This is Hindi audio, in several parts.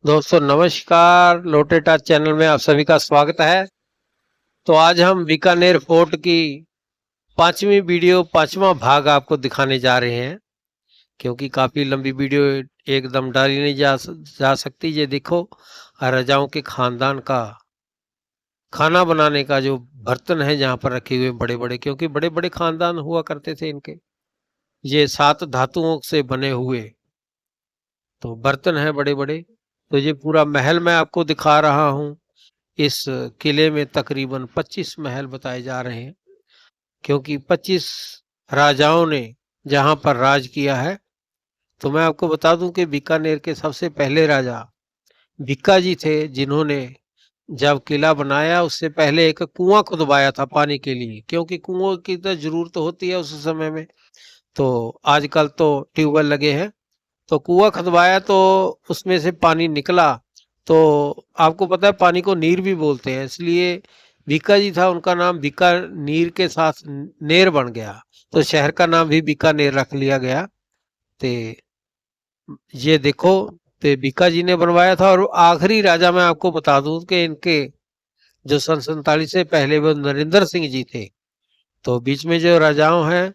दोस्तों नमस्कार, लोटे टॉक चैनल में आप सभी का स्वागत है। तो आज हम बीकानेर फोर्ट की 5वीं वीडियो 5वां भाग आपको दिखाने जा रहे हैं, क्योंकि काफ़ी लंबी वीडियो एकदम डाली नहीं जा सकती। ये देखो, राजाओं के खानदान का खाना बनाने का जो बर्तन है जहाँ पर रखे हुए बड़े-बड़े, क्योंकि बड़े-बड़े खानदान हुआ करते थे इनके। ये 7 धातुओं से बने हुए तो बर्तन हैं बड़े-बड़े। तो ये पूरा महल मैं आपको दिखा रहा हूँ। इस किले में तकरीबन 25 महल बताए जा रहे हैं, क्योंकि 25 राजाओं ने जहां पर राज किया है। तो मैं आपको बता दूं कि बीकानेर के सबसे पहले राजा भिक्का जी थे, जिन्होंने जब किला बनाया उससे पहले एक कुआं खुदवाया था पानी के लिए, क्योंकि कुओं की तो जरूरत होती है उस समय में। तो आजकल तो ट्यूबवेल लगे हैं, तो कुआं खुदवाया तो उसमें से पानी निकला। तो आपको पता है पानी को नीर भी बोलते हैं, इसलिए बीका जी था, उनका नाम बीकानीर के साथ नेर बन गया। तो शहर का नाम भी बीकानेर रख लिया गया। ते ये देखो, ते बीका जी ने बनवाया था। और आखिरी राजा मैं आपको बता दूं कि इनके जो सन 47 से पहले वो नरेंद्र सिंह जी थे। तो बीच में जो राजाओं हैं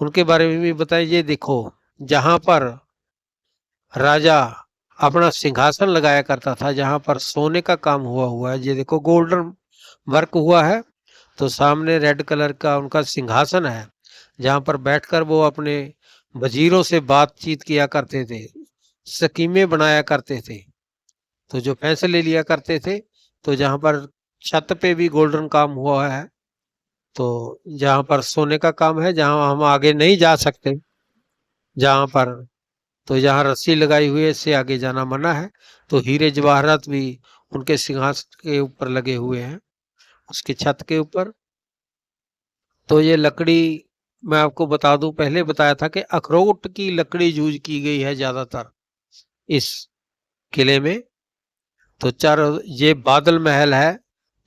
उनके बारे में भी बताइए। ये देखो, जहां पर राजा अपना सिंहासन लगाया करता था, जहां पर सोने का काम हुआ हुआ है, ये देखो गोल्डन वर्क हुआ है। तो सामने रेड कलर का उनका सिंहासन है, जहां पर बैठकर वो अपने वजीरों से बातचीत किया करते थे, स्कीमें बनाया करते थे, तो जो फैसले लिया करते थे। तो जहां पर छत पे भी गोल्डन काम हुआ है, तो जहां पर सोने का काम है, जहां हम आगे नहीं जा सकते, जहां पर तो यहाँ रस्सी लगाई हुई है, इससे आगे जाना मना है। तो हीरे जवाहरात भी उनके सिंहासन के ऊपर लगे हुए हैं, उसकी छत के ऊपर। तो ये लकड़ी मैं आपको बता दूं, पहले बताया था कि अखरोट की लकड़ी यूज की गई है ज्यादातर इस किले में। तो चारों ये बादल महल है,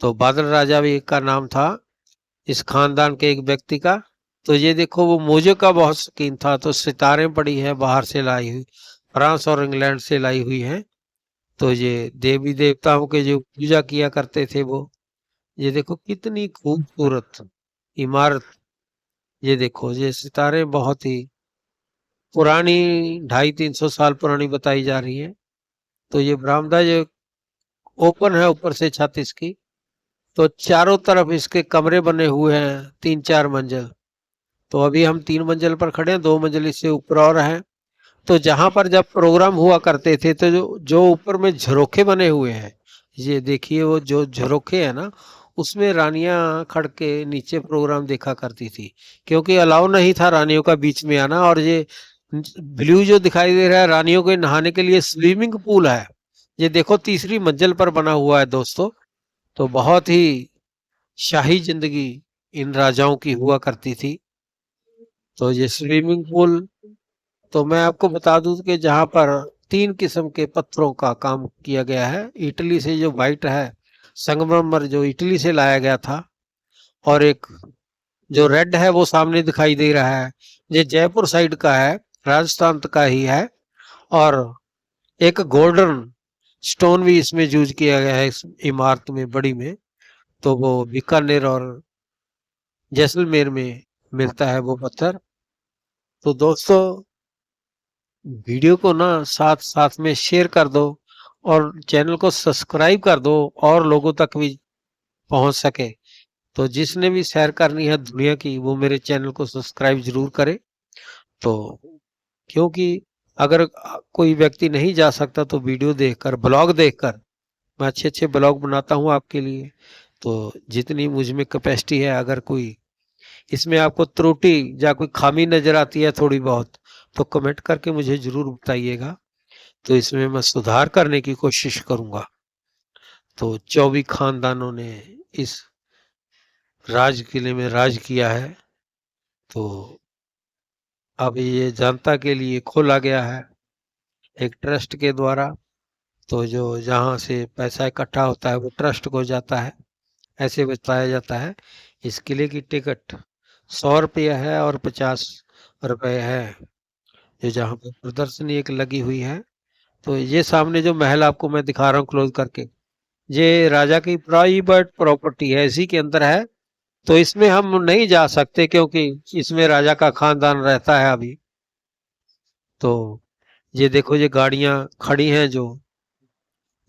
तो बादल राजा भी का नाम था इस खानदान के एक व्यक्ति का। तो ये देखो, वो मोजे का बहुत शौकीन था, तो सितारें पड़ी है बाहर से लाई हुई, फ्रांस और इंग्लैंड से लाई हुई हैं। तो ये देवी देवताओं के जो पूजा किया करते थे वो, ये देखो कितनी खूबसूरत इमारत। ये देखो, ये सितारें बहुत ही पुरानी, 250-300 साल पुरानी बताई जा रही है। तो ये बरामदा जो ओपन है ऊपर से छत इसकी, तो चारों तरफ इसके कमरे बने हुए हैं, 3-4 मंजिल। तो अभी हम 3 मंजिल पर खड़े हैं, 2 मंजिल इससे ऊपर और हैं। तो जहां पर जब प्रोग्राम हुआ करते थे, तो जो जो ऊपर में झरोखे बने हुए हैं, ये देखिए, वो जो झरोखे है ना, उसमें रानियां खड़ के नीचे प्रोग्राम देखा करती थी, क्योंकि अलाउ नहीं था रानियों का बीच में आना। और ये ब्लू जो दिखाई दे रहा है, रानियों के नहाने के लिए स्विमिंग पूल है। ये देखो, तीसरी मंजिल पर बना हुआ है दोस्तों। तो बहुत ही शाही जिंदगी इन राजाओं की हुआ करती थी। तो ये स्विमिंग पूल, तो मैं आपको बता दूं कि जहां पर 3 किस्म के पत्थरों का काम किया गया है। इटली से जो वाइट है, संगमरमर, जो इटली से लाया गया था। और एक जो रेड है वो सामने दिखाई दे रहा है, ये जयपुर साइड का है, राजस्थान का ही है। और एक गोल्डन स्टोन भी इसमें यूज किया गया है इस इमारत में, बड़ी में। तो वो बीकानेर और जैसलमेर में मिलता है वो पत्थर। तो दोस्तों, वीडियो को ना साथ साथ में शेयर कर दो, और चैनल को सब्सक्राइब कर दो, और लोगों तक भी पहुंच सके। तो जिसने भी सैर करनी है दुनिया की, वो मेरे चैनल को सब्सक्राइब जरूर करे। तो क्योंकि अगर कोई व्यक्ति नहीं जा सकता, तो वीडियो देखकर, ब्लॉग देखकर, मैं अच्छे अच्छे ब्लॉग बनाता हूँ आपके लिए। तो जितनी मुझ में कैपेसिटी है, अगर कोई इसमें आपको त्रुटि या कोई खामी नजर आती है थोड़ी बहुत, तो कमेंट करके मुझे जरूर बताइएगा। तो इसमें मैं सुधार करने की कोशिश करूंगा। तो 24 खानदानों ने इस राज किले में राज किया है। तो अब ये जनता के लिए खोला गया है एक ट्रस्ट के द्वारा। तो जो जहाँ से पैसा इकट्ठा होता है वो ट्रस्ट को जाता है, ऐसे बताया जाता है। इस किले की टिकट 100 रुपया है और 50 रुपये है, जो जहाँ पर प्रदर्शनी एक लगी हुई है। तो ये सामने जो महल आपको मैं दिखा रहा हूँ क्लोज करके, ये राजा की प्राइवेट प्रॉपर्टी है, इसी के अंदर है। तो इसमें हम नहीं जा सकते क्योंकि इसमें राजा का खानदान रहता है अभी। तो ये देखो, ये गाड़ियां खड़ी हैं, जो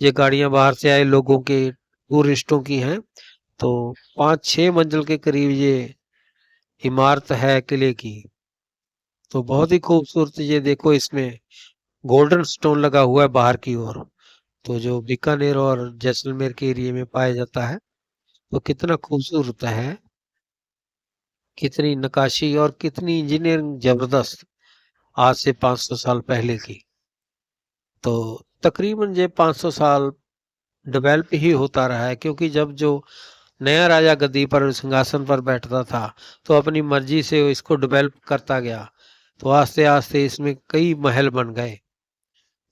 ये गाड़ियां बाहर से आए लोगों के, टूरिस्टों की हैं। तो 5-6 मंजिल के करीब ये इमारत है किले की। तो बहुत ही खूबसूरत, ये देखो इसमें गोल्डन स्टोन लगा हुआ है बाहर की ओर। तो जो बीकानेर और जैसलमेर के एरिया में पाया जाता है। तो कितना खूबसूरत है, कितनी नक्काशी और कितनी इंजीनियरिंग जबरदस्त, आज से 500 साल पहले की। तो तकरीबन ये 500 साल डेवलप ही होता रहा है, क्योंकि जब जो नया राजा गद्दी पर सिंहासन पर बैठता था तो अपनी मर्जी से वो इसको डेवलप करता गया। तो आस्ते आस्ते इसमें कई महल बन गए।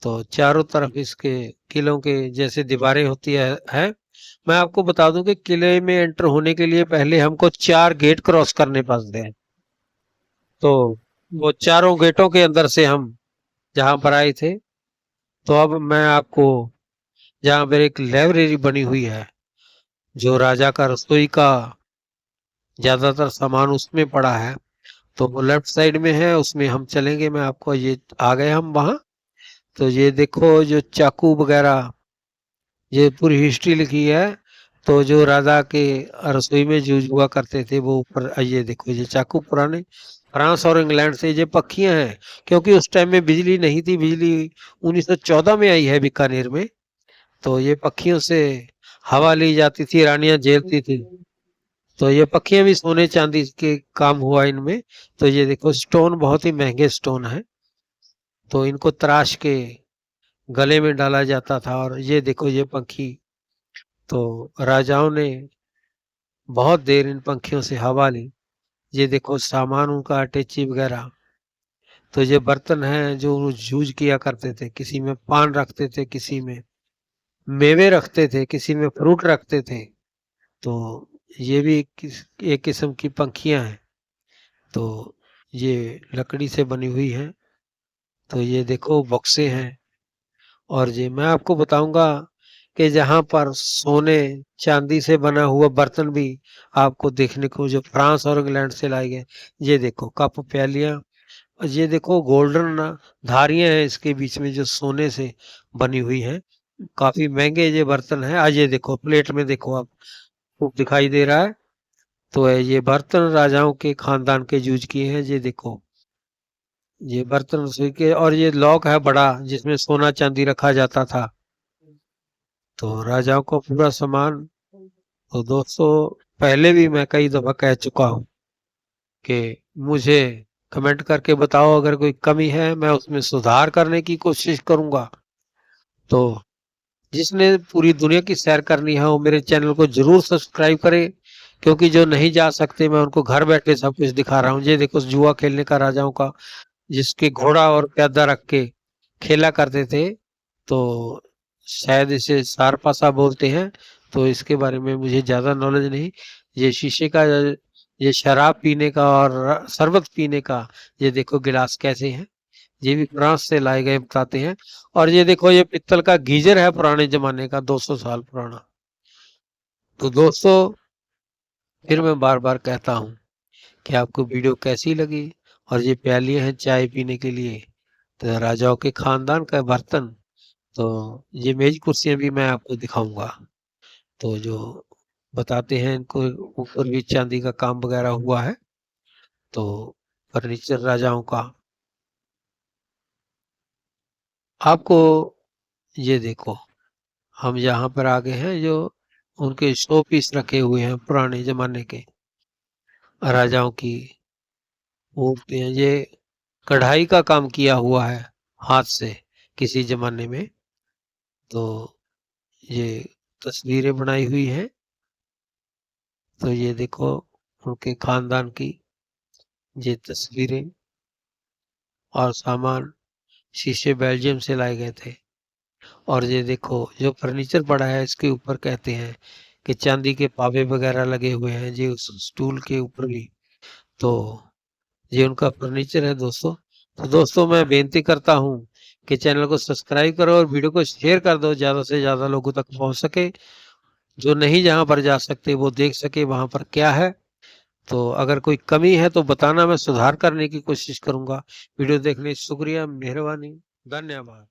तो चारों तरफ इसके किलों के जैसे दीवारें होती है। मैं आपको बता दूं कि किले में एंटर होने के लिए पहले हमको 4 गेट क्रॉस करने पड़ते हैं। तो वो चारों गेटों के अंदर से हम जहां पर आए थे। तो अब मैं आपको, जहां पर एक लाइब्रेरी बनी हुई है, जो राजा का रसोई का ज्यादातर सामान उसमें पड़ा है, तो वो लेफ्ट साइड में है, उसमें हम चलेंगे। मैं आपको, ये आ गए हम वहां। तो ये देखो, जो चाकू वगैरह, ये पूरी हिस्ट्री लिखी है। तो जो राजा के रसोई में यूज हुआ करते थे वो ऊपर, ये देखो, ये चाकू पुराने फ्रांस और इंग्लैंड से, ये पक्कियां हैं, क्योंकि उस टाइम में बिजली नहीं थी। बिजली 1914 में आई है बीकानेर में। तो ये पक्खियों से हवा ली जाती थी, रानियां झेलती थी। तो ये पक्खियां भी सोने चांदी के काम हुआ इनमें। तो ये देखो, स्टोन बहुत ही महंगे स्टोन है। तो इनको तराश के गले में डाला जाता था। और ये देखो, ये पंखी, तो राजाओं ने बहुत देर इन पंखियों से हवा ली। ये देखो सामान उनका, अटैची वगैरह। तो ये बर्तन हैं जो यूज किया करते थे, किसी में पान रखते थे, किसी में मेवे रखते थे, किसी में फ्रूट रखते थे। तो ये भी एक किस्म की पंखियां हैं। तो ये लकड़ी से बनी हुई हैं। तो ये देखो बक्से हैं। और ये मैं आपको बताऊंगा कि जहाँ पर सोने चांदी से बना हुआ बर्तन भी आपको देखने को, जो फ्रांस और इंग्लैंड से लाए गए। ये देखो कप प्यालियां, और ये देखो गोल्डन धारियां हैं इसके बीच में, जो सोने से बनी हुई हैं। काफी महंगे ये बर्तन हैं। आज ये देखो प्लेट में, देखो आप, खूब दिखाई दे रहा है। तो ये बर्तन राजाओं के खानदान के यूज किए हैं। ये देखो, ये बर्तन रसोई के, और ये लॉक है बड़ा, जिसमें सोना चांदी रखा जाता था। तो राजाओं को पूरा सामान। तो दोस्तों, पहले भी मैं कई दफा कह चुका हूँ कि मुझे कमेंट करके बताओ, अगर कोई कमी है मैं उसमें सुधार करने की कोशिश करूंगा। तो जिसने पूरी दुनिया की सैर करनी है वो मेरे चैनल को जरूर सब्सक्राइब करे, क्योंकि जो नहीं जा सकते मैं उनको घर बैठे सब कुछ दिखा रहा हूँ। ये देखो जुआ खेलने का राजाओं का, जिसके घोड़ा और प्यादा रख के खेला करते थे। तो शायद इसे सारपासा बोलते हैं। तो इसके बारे में मुझे ज़्यादा नॉलेज नहीं। ये शीशे का, ये शराब पीने का और शरबत पीने का, ये देखो गिलास कैसे हैं, ये भी फ्रांस से लाए गए बताते हैं। और ये देखो, ये पित्तल का गीजर है पुराने जमाने का, 200 साल पुराना। तो दोस्तों, फिर मैं बार बार कहता हूँ कि आपको वीडियो कैसी लगी। और ये प्यालियां हैं चाय पीने के लिए, तो राजाओं के खानदान का बर्तन। तो ये मेज कुर्सियां भी मैं आपको दिखाऊंगा। तो जो बताते हैं, इनको ऊपर भी चांदी का काम वगैरह हुआ है। तो फर्नीचर राजाओं का आपको, ये देखो, हम यहाँ पर आ गए हैं, जो उनके शो पीस रखे हुए हैं पुराने जमाने के राजाओं की मूर्तियां। ये कढ़ाई का काम किया हुआ है हाथ से किसी जमाने में। तो ये तस्वीरें बनाई हुई हैं। तो ये देखो उनके खानदान की ये तस्वीरें और सामान, शीशे बेल्जियम से लाए गए थे। और ये देखो जो फर्नीचर पड़ा है, इसके ऊपर कहते हैं कि चांदी के पावे वगैरह लगे हुए हैं, जी उस स्टूल के ऊपर भी। तो ये उनका फर्नीचर है दोस्तों। तो दोस्तों, मैं बेनती करता हूँ कि चैनल को सब्सक्राइब करो और वीडियो को शेयर कर दो, ज़्यादा से ज़्यादा लोगों तक पहुंच सके। जो नहीं जहां पर जा सकते वो देख सके वहां पर क्या है। तो अगर कोई कमी है तो बताना, मैं सुधार करने की कोशिश करूंगा। वीडियो देखने शुक्रिया, मेहरबानी, धन्यवाद।